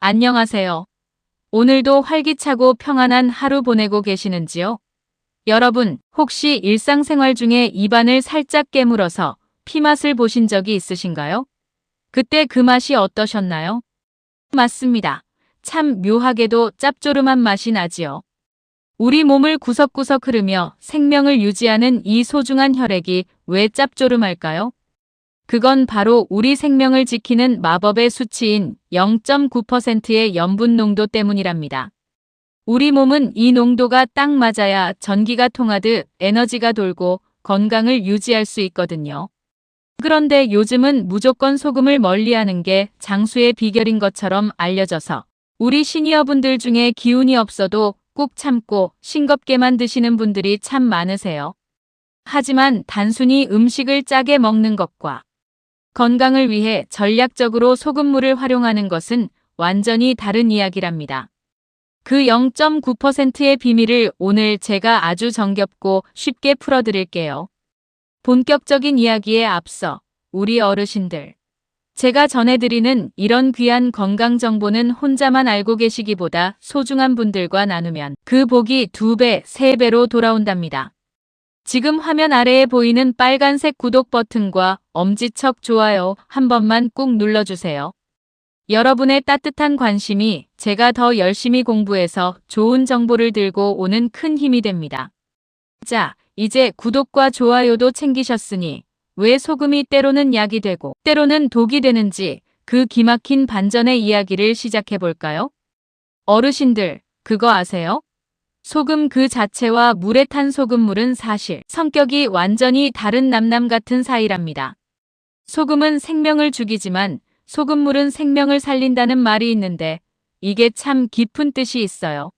안녕하세요. 오늘도 활기차고 평안한 하루 보내고 계시는지요? 여러분, 혹시 일상생활 중에 입안을 살짝 깨물어서 피맛을 보신 적이 있으신가요? 그때 그 맛이 어떠셨나요? 맞습니다. 참 묘하게도 짭조름한 맛이 나지요. 우리 몸을 구석구석 흐르며 생명을 유지하는 이 소중한 혈액이 왜 짭조름할까요? 그건 바로 우리 생명을 지키는 마법의 수치인 0.9%의 염분 농도 때문이랍니다. 우리 몸은 이 농도가 딱 맞아야 전기가 통하듯 에너지가 돌고 건강을 유지할 수 있거든요. 그런데 요즘은 무조건 소금을 멀리하는 게 장수의 비결인 것처럼 알려져서 우리 시니어분들 중에 기운이 없어도 꾹 참고 싱겁게만 드시는 분들이 참 많으세요. 하지만 단순히 음식을 짜게 먹는 것과 건강을 위해 전략적으로 소금물을 활용하는 것은 완전히 다른 이야기랍니다. 그 0.9%의 비밀을 오늘 제가 아주 정겹고 쉽게 풀어드릴게요. 본격적인 이야기에 앞서 우리 어르신들, 제가 전해드리는 이런 귀한 건강 정보는 혼자만 알고 계시기보다 소중한 분들과 나누면 그 복이 2배, 3배로 돌아온답니다. 지금 화면 아래에 보이는 빨간색 구독 버튼과 엄지척 좋아요 한 번만 꾹 눌러주세요. 여러분의 따뜻한 관심이 제가 더 열심히 공부해서 좋은 정보를 들고 오는 큰 힘이 됩니다. 자, 이제 구독과 좋아요도 챙기셨으니 왜 소금이 때로는 약이 되고 때로는 독이 되는지 그 기막힌 반전의 이야기를 시작해볼까요? 어르신들, 그거 아세요? 소금 그 자체와 물에 탄 소금물은 사실 성격이 완전히 다른 남남 같은 사이랍니다. 소금은 생명을 죽이지만 소금물은 생명을 살린다는 말이 있는데 이게 참 깊은 뜻이 있어요.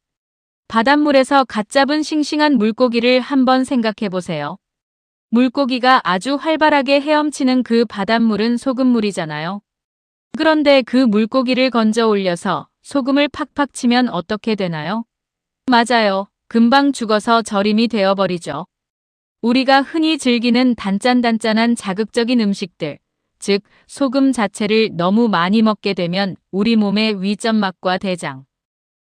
바닷물에서 갓 잡은 싱싱한 물고기를 한번 생각해 보세요. 물고기가 아주 활발하게 헤엄치는 그 바닷물은 소금물이잖아요. 그런데 그 물고기를 건져 올려서 소금을 팍팍 치면 어떻게 되나요? 맞아요. 금방 죽어서 절임이 되어버리죠. 우리가 흔히 즐기는 단짠단짠한 자극적인 음식들, 즉 소금 자체를 너무 많이 먹게 되면 우리 몸의 위점막과 대장,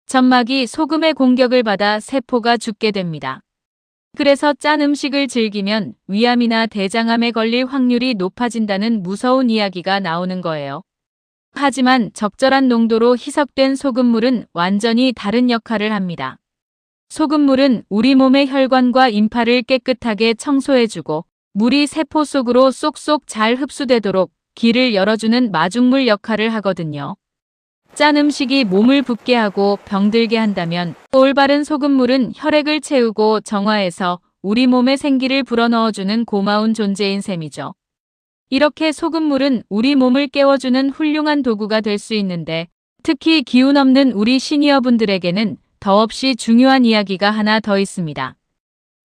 점막이 소금의 공격을 받아 세포가 죽게 됩니다. 그래서 짠 음식을 즐기면 위암이나 대장암에 걸릴 확률이 높아진다는 무서운 이야기가 나오는 거예요. 하지만 적절한 농도로 희석된 소금물은 완전히 다른 역할을 합니다. 소금물은 우리 몸의 혈관과 임파를 깨끗하게 청소해주고 물이 세포 속으로 쏙쏙 잘 흡수되도록 길을 열어주는 마중물 역할을 하거든요. 짠 음식이 몸을 붓게 하고 병들게 한다면 올바른 소금물은 혈액을 채우고 정화해서 우리 몸에 생기를 불어넣어주는 고마운 존재인 셈이죠. 이렇게 소금물은 우리 몸을 깨워주는 훌륭한 도구가 될 수 있는데 특히 기운 없는 우리 시니어분들에게는 더없이 중요한 이야기가 하나 더 있습니다.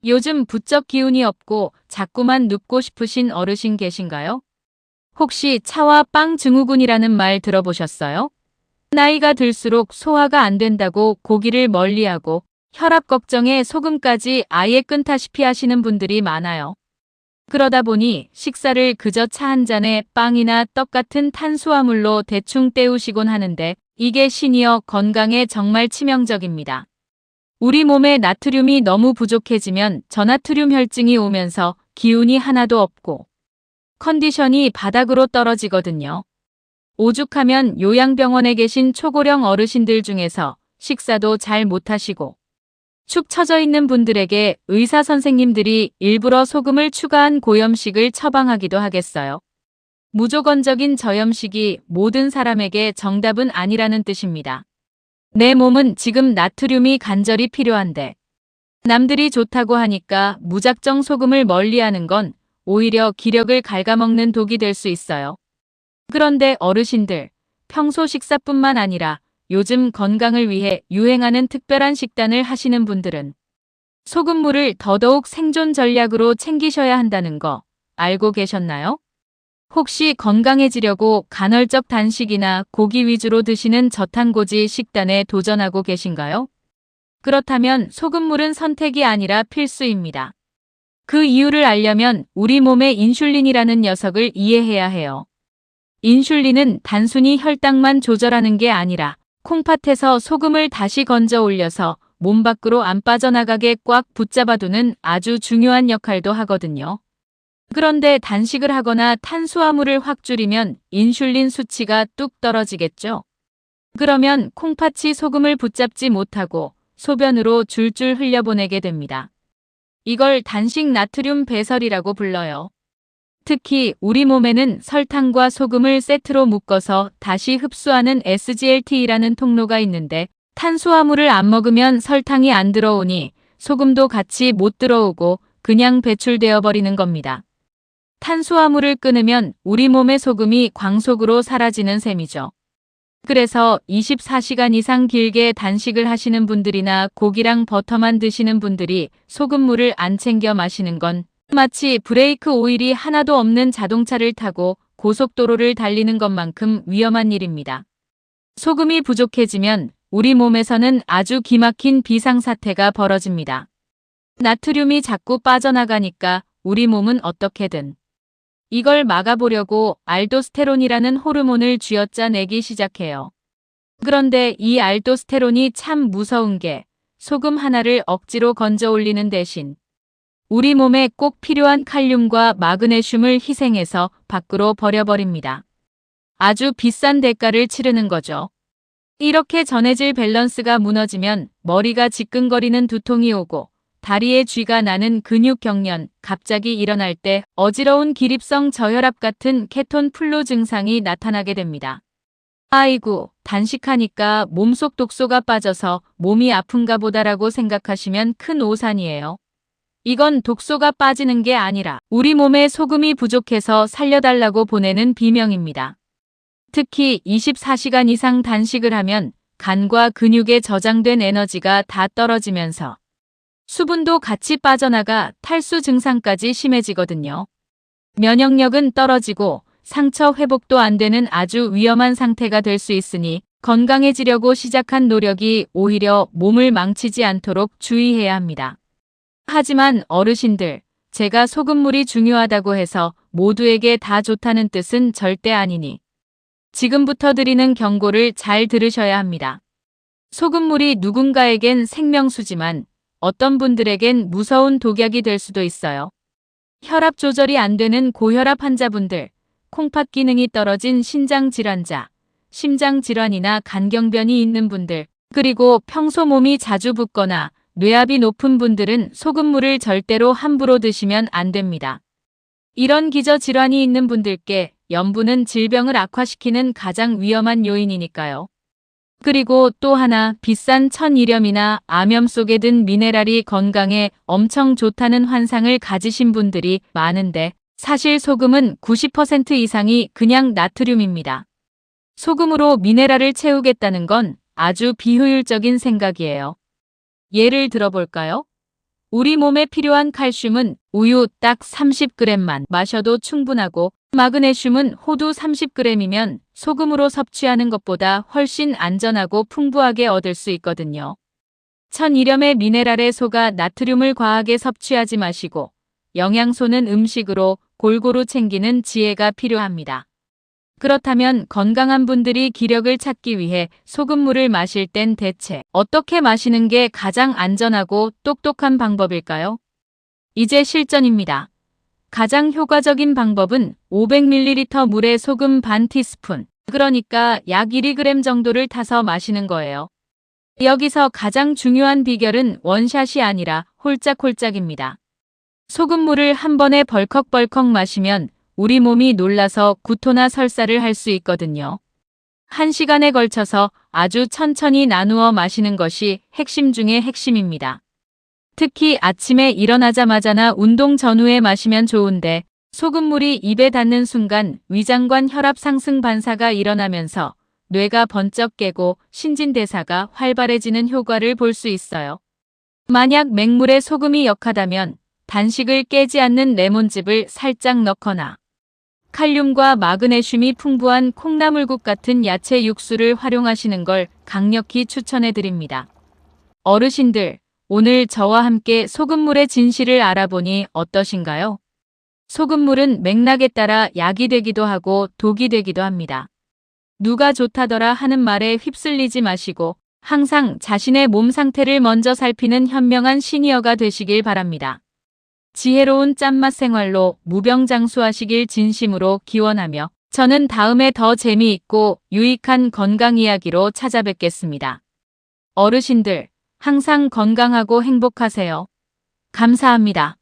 요즘 부쩍 기운이 없고 자꾸만 눕고 싶으신 어르신 계신가요? 혹시 차와 빵 증후군이라는 말 들어보셨어요? 나이가 들수록 소화가 안 된다고 고기를 멀리하고 혈압 걱정에 소금까지 아예 끊다시피 하시는 분들이 많아요. 그러다 보니 식사를 그저 차 한 잔에 빵이나 떡 같은 탄수화물로 대충 때우시곤 하는데 이게 시니어 건강에 정말 치명적입니다. 우리 몸에 나트륨이 너무 부족해지면 저나트륨 혈증이 오면서 기운이 하나도 없고 컨디션이 바닥으로 떨어지거든요. 오죽하면 요양병원에 계신 초고령 어르신들 중에서 식사도 잘 못하시고 축 처져 있는 분들에게 의사 선생님들이 일부러 소금을 추가한 고염식을 처방하기도 하겠어요. 무조건적인 저염식이 모든 사람에게 정답은 아니라는 뜻입니다. 내 몸은 지금 나트륨이 간절히 필요한데 남들이 좋다고 하니까 무작정 소금을 멀리하는 건 오히려 기력을 갉아먹는 독이 될 수 있어요. 그런데 어르신들, 평소 식사뿐만 아니라 요즘 건강을 위해 유행하는 특별한 식단을 하시는 분들은 소금물을 더더욱 생존 전략으로 챙기셔야 한다는 거 알고 계셨나요? 혹시 건강해지려고 간헐적 단식이나 고기 위주로 드시는 저탄고지 식단에 도전하고 계신가요? 그렇다면 소금물은 선택이 아니라 필수입니다. 그 이유를 알려면 우리 몸의 인슐린이라는 녀석을 이해해야 해요. 인슐린은 단순히 혈당만 조절하는 게 아니라 콩팥에서 소금을 다시 건져 올려서 몸 밖으로 안 빠져나가게 꽉 붙잡아두는 아주 중요한 역할도 하거든요. 그런데 단식을 하거나 탄수화물을 확 줄이면 인슐린 수치가 뚝 떨어지겠죠. 그러면 콩팥이 소금을 붙잡지 못하고 소변으로 줄줄 흘려보내게 됩니다. 이걸 단식 나트륨 배설이라고 불러요. 특히 우리 몸에는 설탕과 소금을 세트로 묶어서 다시 흡수하는 SGLT라는 통로가 있는데 탄수화물을 안 먹으면 설탕이 안 들어오니 소금도 같이 못 들어오고 그냥 배출되어 버리는 겁니다. 탄수화물을 끊으면 우리 몸의 소금이 광속으로 사라지는 셈이죠. 그래서 24시간 이상 길게 단식을 하시는 분들이나 고기랑 버터만 드시는 분들이 소금물을 안 챙겨 마시는 건 마치 브레이크 오일이 하나도 없는 자동차를 타고 고속도로를 달리는 것만큼 위험한 일입니다. 소금이 부족해지면 우리 몸에서는 아주 기막힌 비상사태가 벌어집니다. 나트륨이 자꾸 빠져나가니까 우리 몸은 어떻게든 이걸 막아보려고 알도스테론이라는 호르몬을 쥐어짜내기 시작해요. 그런데 이 알도스테론이 참 무서운 게 소금 하나를 억지로 건져 올리는 대신 우리 몸에 꼭 필요한 칼륨과 마그네슘을 희생해서 밖으로 버려버립니다. 아주 비싼 대가를 치르는 거죠. 이렇게 전해질 밸런스가 무너지면 머리가 지끈거리는 두통이 오고 다리에 쥐가 나는 근육 경련, 갑자기 일어날 때 어지러운 기립성 저혈압 같은 케톤 플루 증상이 나타나게 됩니다. 아이고, 단식하니까 몸속 독소가 빠져서 몸이 아픈가 보다라고 생각하시면 큰 오산이에요. 이건 독소가 빠지는 게 아니라 우리 몸에 소금이 부족해서 살려달라고 보내는 비명입니다. 특히 24시간 이상 단식을 하면 간과 근육에 저장된 에너지가 다 떨어지면서 수분도 같이 빠져나가 탈수 증상까지 심해지거든요. 면역력은 떨어지고 상처 회복도 안 되는 아주 위험한 상태가 될 수 있으니 건강해지려고 시작한 노력이 오히려 몸을 망치지 않도록 주의해야 합니다. 하지만 어르신들, 제가 소금물이 중요하다고 해서 모두에게 다 좋다는 뜻은 절대 아니니 지금부터 드리는 경고를 잘 들으셔야 합니다. 소금물이 누군가에겐 생명수지만 어떤 분들에겐 무서운 독약이 될 수도 있어요. 혈압 조절이 안 되는 고혈압 환자분들, 콩팥 기능이 떨어진 신장 질환자, 심장 질환이나 간경변이 있는 분들, 그리고 평소 몸이 자주 붓거나 뇌압이 높은 분들은 소금물을 절대로 함부로 드시면 안 됩니다. 이런 기저 질환이 있는 분들께 염분은 질병을 악화시키는 가장 위험한 요인이니까요. 그리고 또 하나 비싼 천일염이나 암염 속에 든 미네랄이 건강에 엄청 좋다는 환상을 가지신 분들이 많은데 사실 소금은 90% 이상이 그냥 나트륨입니다. 소금으로 미네랄을 채우겠다는 건 아주 비효율적인 생각이에요. 예를 들어볼까요? 우리 몸에 필요한 칼슘은 우유 딱 30g만 마셔도 충분하고 마그네슘은 호두 30g이면 소금으로 섭취하는 것보다 훨씬 안전하고 풍부하게 얻을 수 있거든요. 천일염의 미네랄에 속아 나트륨을 과하게 섭취하지 마시고 영양소는 음식으로 골고루 챙기는 지혜가 필요합니다. 그렇다면 건강한 분들이 기력을 찾기 위해 소금물을 마실 땐 대체 어떻게 마시는 게 가장 안전하고 똑똑한 방법일까요? 이제 실전입니다. 가장 효과적인 방법은 500ml 물에 소금 반 티스푼, 그러니까 약 1g 정도를 타서 마시는 거예요. 여기서 가장 중요한 비결은 원샷이 아니라 홀짝홀짝입니다. 소금물을 한 번에 벌컥벌컥 마시면 우리 몸이 놀라서 구토나 설사를 할 수 있거든요. 1시간에 걸쳐서 아주 천천히 나누어 마시는 것이 핵심 중의 핵심입니다. 특히 아침에 일어나자마자나 운동 전후에 마시면 좋은데 소금물이 입에 닿는 순간 위장관 혈압 상승 반사가 일어나면서 뇌가 번쩍 깨고 신진대사가 활발해지는 효과를 볼 수 있어요. 만약 맹물에 소금이 역하다면 단식을 깨지 않는 레몬즙을 살짝 넣거나 칼륨과 마그네슘이 풍부한 콩나물국 같은 야채 육수를 활용하시는 걸 강력히 추천해 드립니다. 어르신들, 오늘 저와 함께 소금물의 진실을 알아보니 어떠신가요? 소금물은 맥락에 따라 약이 되기도 하고 독이 되기도 합니다. 누가 좋다더라 하는 말에 휩쓸리지 마시고 항상 자신의 몸 상태를 먼저 살피는 현명한 시니어가 되시길 바랍니다. 지혜로운 짠맛 생활로 무병장수하시길 진심으로 기원하며 저는 다음에 더 재미있고 유익한 건강 이야기로 찾아뵙겠습니다. 어르신들, 항상 건강하고 행복하세요. 감사합니다.